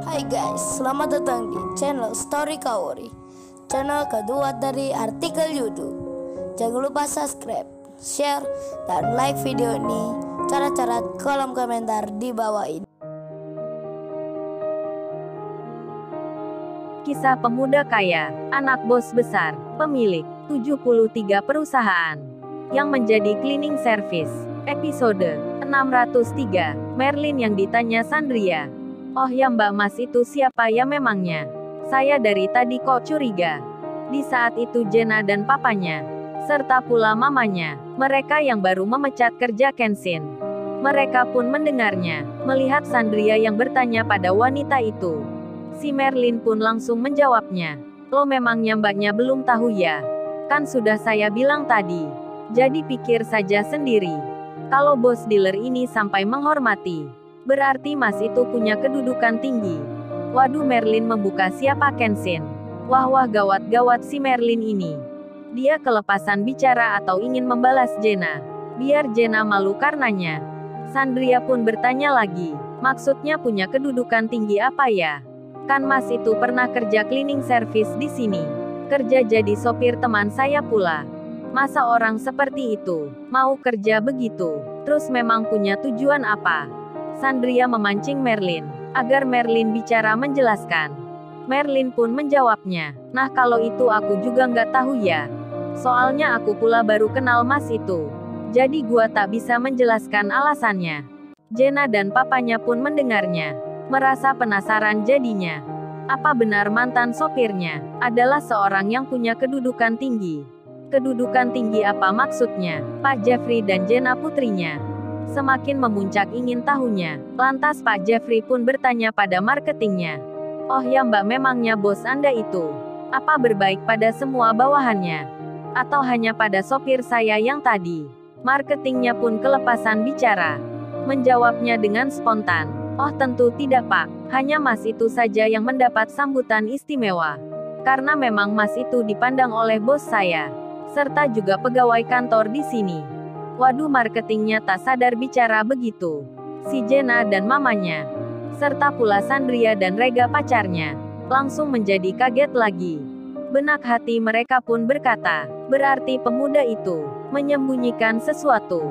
Hai guys, selamat datang di channel Story Kaori, channel kedua dari artikel YouTube. Jangan lupa subscribe, share, dan like video ini. Cara-cara kolom komentar di bawah ini. Kisah pemuda kaya, anak bos besar, pemilik 73 perusahaan, yang menjadi cleaning service. Episode 603, Merlin yang ditanya Sandria. Oh ya Mbak Mas, itu siapa ya memangnya? Saya dari tadi kok curiga. Di saat itu Jenna dan papanya, serta pula mamanya, mereka yang baru memecat kerja Kenshin. Mereka pun mendengarnya, melihat Sandria yang bertanya pada wanita itu. Si Merlin pun langsung menjawabnya. Lo memangnya mbaknya belum tahu ya? Kan sudah saya bilang tadi. Jadi pikir saja sendiri. Kalau bos dealer ini sampai menghormati, berarti Mas itu punya kedudukan tinggi. Waduh, Merlin membuka siapa Kenshin. Wah gawat-gawat si Merlin ini. Dia kelepasan bicara atau ingin membalas Jenna. Biar Jenna malu karenanya. Sandria pun bertanya lagi. Maksudnya punya kedudukan tinggi apa ya? Kan Mas itu pernah kerja cleaning service di sini. Kerja jadi sopir teman saya pula. Masa orang seperti itu mau kerja begitu? Terus memang punya tujuan apa? Sandria memancing Merlin, agar Merlin bicara menjelaskan. Merlin pun menjawabnya, nah kalau itu aku juga nggak tahu ya. Soalnya aku pula baru kenal Mas itu. Jadi gua tak bisa menjelaskan alasannya. Jenna dan papanya pun mendengarnya. Merasa penasaran jadinya. Apa benar mantan sopirnya adalah seorang yang punya kedudukan tinggi? Kedudukan tinggi apa maksudnya? Pak Jeffrey dan Jenna putrinya semakin memuncak ingin tahunya. Lantas Pak Jeffrey pun bertanya pada marketingnya. Oh ya Mbak, memangnya bos Anda itu apa berbaik pada semua bawahannya? Atau hanya pada sopir saya yang tadi? Marketingnya pun kelepasan bicara. Menjawabnya dengan spontan. Oh tentu tidak Pak, hanya Mas itu saja yang mendapat sambutan istimewa. Karena memang Mas itu dipandang oleh bos saya, serta juga pegawai kantor di sini. Waduh, marketingnya tak sadar bicara begitu. Si Jenna dan mamanya, serta pula Sandria dan Rega pacarnya, langsung menjadi kaget lagi. Benak hati mereka pun berkata, berarti pemuda itu menyembunyikan sesuatu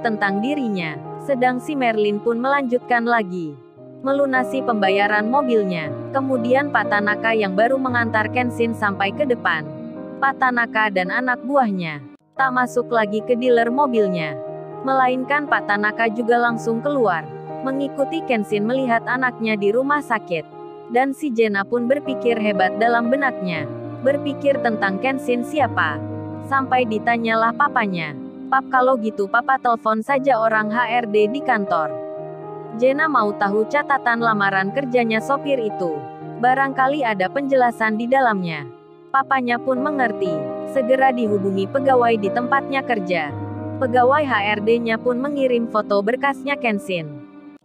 tentang dirinya. Sedang si Merlin pun melanjutkan lagi. Melunasi pembayaran mobilnya. Kemudian Pak Tanaka yang baru mengantar Kenshin sampai ke depan. Pak Tanaka dan anak buahnya tak masuk lagi ke dealer mobilnya. Melainkan Pak Tanaka juga langsung keluar, mengikuti Kenshin melihat anaknya di rumah sakit. Dan si Jenna pun berpikir hebat dalam benaknya. Berpikir tentang Kenshin siapa. Sampai ditanyalah papanya. Pap, kalau gitu papa telepon saja orang HRD di kantor. Jenna mau tahu catatan lamaran kerjanya sopir itu. Barangkali ada penjelasan di dalamnya. Papanya pun mengerti. Segera dihubungi pegawai di tempatnya kerja. Pegawai HRD-nya pun mengirim foto berkasnya Kenshin,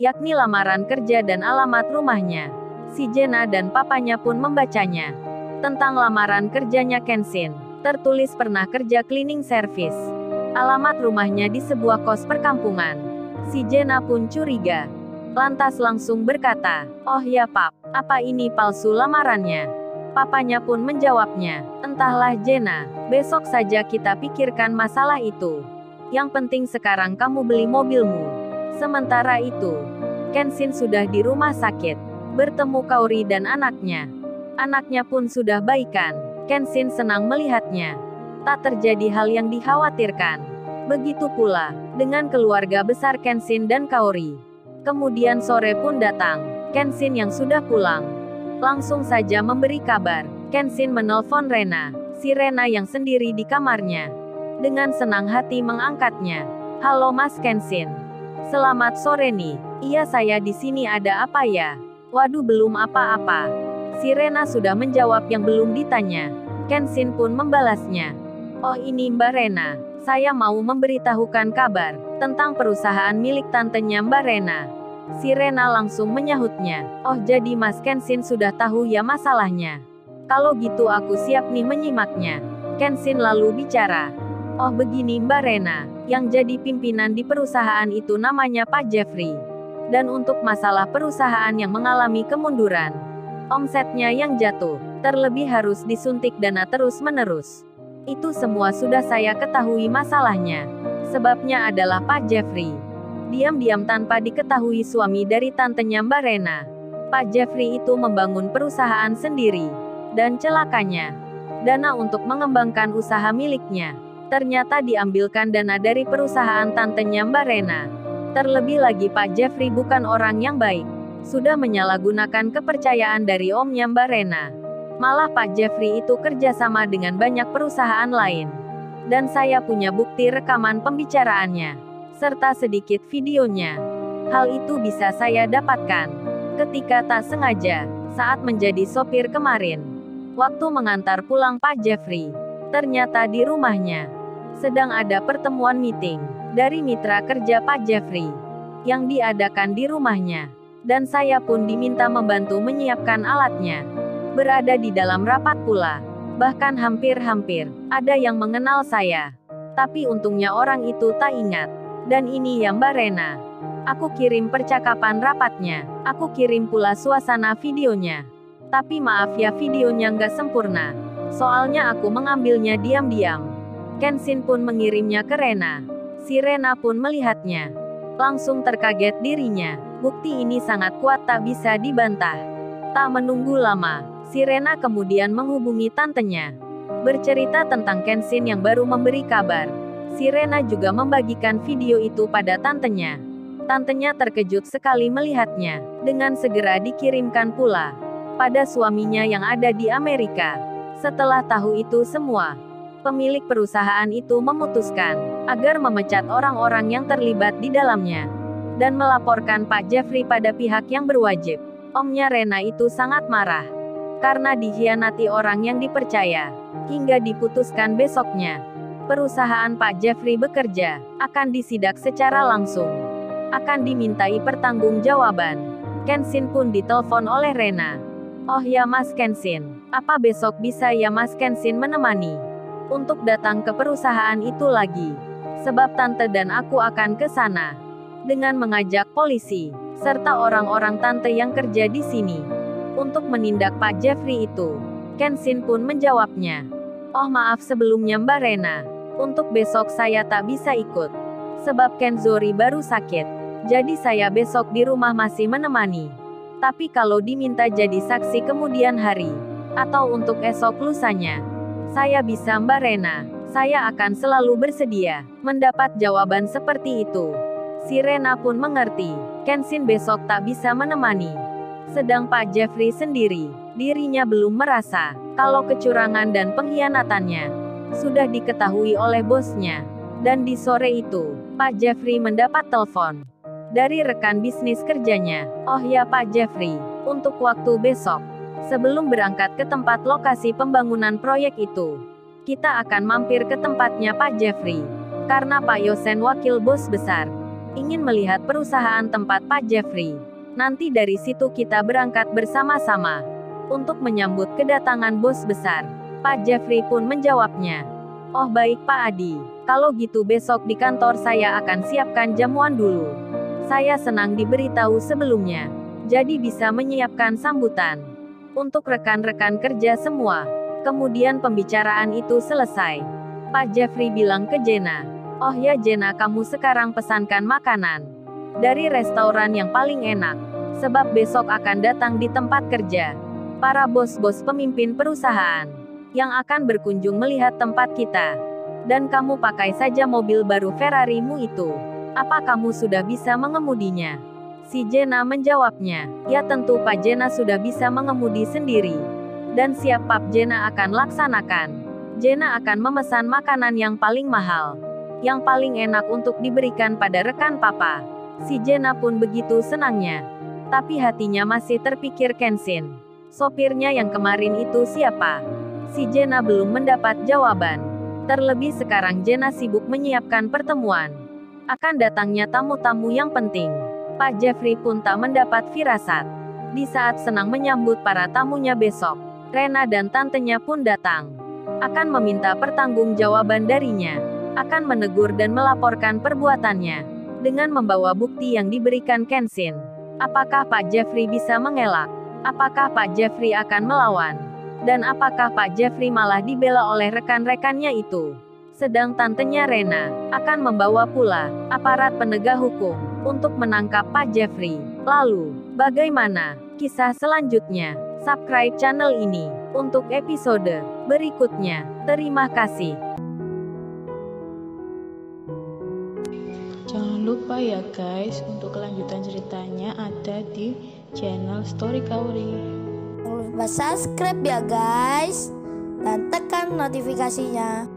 yakni lamaran kerja dan alamat rumahnya. Si Jenna dan papanya pun membacanya. Tentang lamaran kerjanya Kenshin, tertulis pernah kerja cleaning service. Alamat rumahnya di sebuah kos perkampungan. Si Jenna pun curiga. Lantas langsung berkata, oh ya Pap, apa ini palsu lamarannya? Papanya pun menjawabnya, entahlah Jenna, besok saja kita pikirkan masalah itu. Yang penting sekarang kamu beli mobilmu. Sementara itu, Kenshin sudah di rumah sakit, bertemu Kaori dan anaknya. Anaknya pun sudah baikan. Kenshin senang melihatnya. Tak terjadi hal yang dikhawatirkan. Begitu pula dengan keluarga besar Kenshin dan Kaori. Kemudian sore pun datang. Kenshin yang sudah pulang langsung saja memberi kabar. Kenshin menelpon Rena, si Rena yang sendiri di kamarnya. Dengan senang hati mengangkatnya. Halo Mas Kenshin. Selamat sore nih. Iya, saya di sini, ada apa ya? Waduh, belum apa-apa. Si Rena sudah menjawab yang belum ditanya. Kenshin pun membalasnya. Oh ini Mbak Rena, saya mau memberitahukan kabar tentang perusahaan milik tantenya Mbak Rena. Si Rena langsung menyahutnya. Oh jadi Mas Kenshin sudah tahu ya masalahnya. Kalau gitu aku siap nih menyimaknya. Kenshin lalu bicara. Oh begini Mbak Rena, yang jadi pimpinan di perusahaan itu namanya Pak Jeffrey. Dan untuk masalah perusahaan yang mengalami kemunduran, omsetnya yang jatuh, terlebih harus disuntik dana terus-menerus. Itu semua sudah saya ketahui masalahnya. Sebabnya adalah Pak Jeffrey. Diam-diam tanpa diketahui suami dari tantenya Mbak Rena, Pak Jeffrey itu membangun perusahaan sendiri. Dan celakanya, dana untuk mengembangkan usaha miliknya ternyata diambilkan dana dari perusahaan tantenya Mbak Rena. Terlebih lagi Pak Jeffrey bukan orang yang baik. Sudah menyalahgunakan kepercayaan dari omnya Mbak Rena. Malah Pak Jeffrey itu kerjasama dengan banyak perusahaan lain. Dan saya punya bukti rekaman pembicaraannya, serta sedikit videonya. Hal itu bisa saya dapatkan ketika tak sengaja, saat menjadi sopir kemarin. Waktu mengantar pulang Pak Jeffrey, ternyata di rumahnya sedang ada pertemuan meeting dari mitra kerja Pak Jeffrey yang diadakan di rumahnya. Dan saya pun diminta membantu menyiapkan alatnya. Berada di dalam rapat pula. Bahkan hampir-hampir ada yang mengenal saya. Tapi untungnya orang itu tak ingat. Dan ini ya Mbak Rena. Aku kirim percakapan rapatnya. Aku kirim pula suasana videonya. Tapi maaf ya videonya nggak sempurna. Soalnya aku mengambilnya diam-diam. Kenshin pun mengirimnya ke Rena. Si Rena pun melihatnya. Langsung terkaget dirinya. Bukti ini sangat kuat tak bisa dibantah. Tak menunggu lama, si Rena kemudian menghubungi tantenya. Bercerita tentang Kenshin yang baru memberi kabar. Si Rena juga membagikan video itu pada tantenya. Tantenya terkejut sekali melihatnya. Dengan segera dikirimkan pula pada suaminya yang ada di Amerika. Setelah tahu itu semua, pemilik perusahaan itu memutuskan agar memecat orang-orang yang terlibat di dalamnya dan melaporkan Pak Jeffrey pada pihak yang berwajib. Omnya Rena itu sangat marah karena dikhianati orang yang dipercaya, hingga diputuskan besoknya perusahaan Pak Jeffrey bekerja akan disidak secara langsung, akan dimintai pertanggungjawaban. Kenshin pun ditelepon oleh Rena. Oh ya Mas Kenshin, apa besok bisa ya Mas Kenshin menemani untuk datang ke perusahaan itu lagi? Sebab tante dan aku akan ke sana dengan mengajak polisi serta orang-orang tante yang kerja di sini untuk menindak Pak Jeffrey itu. Kenshin pun menjawabnya. Oh maaf sebelumnya Mbak Rena, untuk besok saya tak bisa ikut. Sebab Kenzori baru sakit. Jadi saya besok di rumah masih menemani. Tapi kalau diminta jadi saksi kemudian hari, atau untuk esok lusanya, saya bisa Mbak Rena. Saya akan selalu bersedia mendapat jawaban seperti itu. Si Rena pun mengerti, Kenshin besok tak bisa menemani. Sedang Pak Jeffrey sendiri, dirinya belum merasa kalau kecurangan dan pengkhianatannya sudah diketahui oleh bosnya. Dan di sore itu, Pak Jeffrey mendapat telepon dari rekan bisnis kerjanya. Oh ya Pak Jeffrey, untuk waktu besok, sebelum berangkat ke tempat lokasi pembangunan proyek itu, kita akan mampir ke tempatnya Pak Jeffrey. Karena Pak Yosen wakil bos besar ingin melihat perusahaan tempat Pak Jeffrey. Nanti dari situ kita berangkat bersama-sama untuk menyambut kedatangan bos besar. Pak Jeffrey pun menjawabnya. Oh baik Pak Adi, kalau gitu besok di kantor saya akan siapkan jamuan dulu. Saya senang diberitahu sebelumnya, jadi bisa menyiapkan sambutan untuk rekan-rekan kerja semua. Kemudian pembicaraan itu selesai. Pak Jeffrey bilang ke Jenna, oh ya Jenna kamu sekarang pesankan makanan dari restoran yang paling enak. Sebab besok akan datang di tempat kerja para bos-bos pemimpin perusahaan yang akan berkunjung melihat tempat kita. Dan kamu pakai saja mobil baru Ferrari-mu itu. Apa kamu sudah bisa mengemudinya? Si Jenna menjawabnya, ya tentu Pak Jenna sudah bisa mengemudi sendiri. Dan siap Pak Jenna akan laksanakan. Jenna akan memesan makanan yang paling mahal, yang paling enak untuk diberikan pada rekan papa. Si Jenna pun begitu senangnya. Tapi hatinya masih terpikir Kenshin. Sopirnya yang kemarin itu siapa? Si Jenna belum mendapat jawaban. Terlebih sekarang Jenna sibuk menyiapkan pertemuan akan datangnya tamu-tamu yang penting. Pak Jeffrey pun tak mendapat firasat. Di saat senang menyambut para tamunya besok, Rena dan tantenya pun datang. Akan meminta pertanggungjawaban darinya. Akan menegur dan melaporkan perbuatannya. dengan membawa bukti yang diberikan Kenshin. Apakah Pak Jeffrey bisa mengelak? Apakah Pak Jeffrey akan melawan? Dan apakah Pak Jeffrey malah dibela oleh rekan-rekannya itu? Sedang tantenya Rena akan membawa pula aparat penegak hukum untuk menangkap Pak Jeffrey. Lalu, bagaimana kisah selanjutnya? Subscribe channel ini untuk episode berikutnya. Terima kasih. Jangan lupa ya guys, untuk kelanjutan ceritanya ada di channel Story Kaori. Jangan lupa subscribe ya guys, dan tekan notifikasinya.